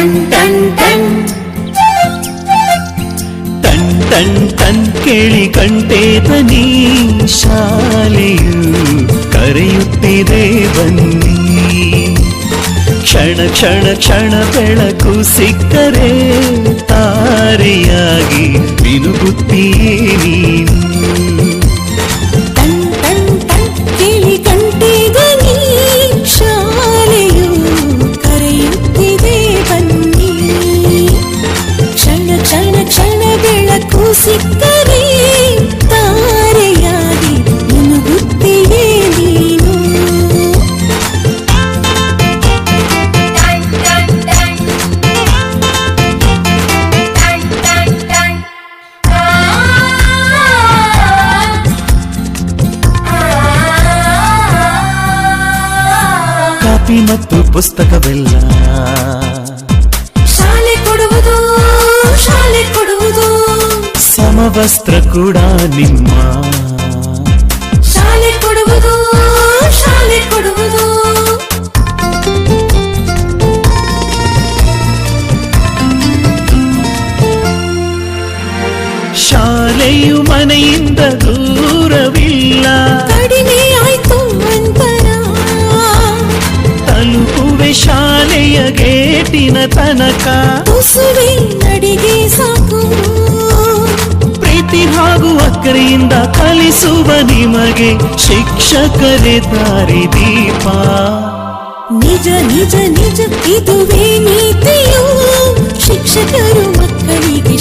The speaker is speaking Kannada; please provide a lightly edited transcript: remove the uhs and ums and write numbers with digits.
ton ton ton ton ton ton ಕೇಳಿ ಕಂಠೆ ಧ್ವನಿ ಶಾಲೆಯು ಕರೆಯುತ್ತಿದೆ ಬನ್ನಿ ಕ್ಷಣ ಕ್ಷಣ ಕ್ಷಣ ಬೆಳಕು ಸಿಕ್ಕರೆ ತಾರೆಯಾಗಿ ಮಿನುಗುತ್ತೀಯೇ ನೀನು ಟನ್ ಟನ್ ಟನ್ ಕೇಳಿ ಕಂಠೆ ಧ್ವನಿ ಶಾಲೆಯು ಕರೆಯುತ್ತಿದೆ ಬನ್ನಿ ಕ್ಷಣ ಕ್ಷಣ ಕ್ಷಣ ಬೆಳಕು ಸಿಕ್ಕರೆ ತಾರೆಯಾಗಿ ಮಿನುಗುತ್ತೀಯೇ ನೀನು ಕಾಪಿ ಮತ್ತು ಪುಸ್ತಕವೆಲ್ಲ ಶಾಲೆ ಕೊಡುವುದು ಸಮವಸ್ತ್ರ ಕೂಡ ನಿಮ್ಮ ಶಾಲೆ ಕೊಡುವುದು ಶಾಲೆಯು ಮನೆಯಿಂದ ದೂರವಿಲ್ಲ ಕಡಿಮೆ ಆಯ್ತು ಅಂತರ ತಲುಪುವೆ ಶಾಲೆಯ ಗೇಟಿನ ತನಕ ತುಸುವೆ ನಡಿಗೆ ಸಾಕು ಪ್ರೀತಿ ಹಾಗೂ ಅಕ್ಕರೆಯಿಂದ ಕಲಿಸುವ ನಿಮಗೆ ಶಿಕ್ಷಕರೇ ದಾರಿ ದೀಪ ನಿಜ ನಿಜ ನಿಜ ಇದುವೇ ನೀತಿಯು ಶಿಕ್ಷಕರು ಮಕ್ಕಳಿಗೆ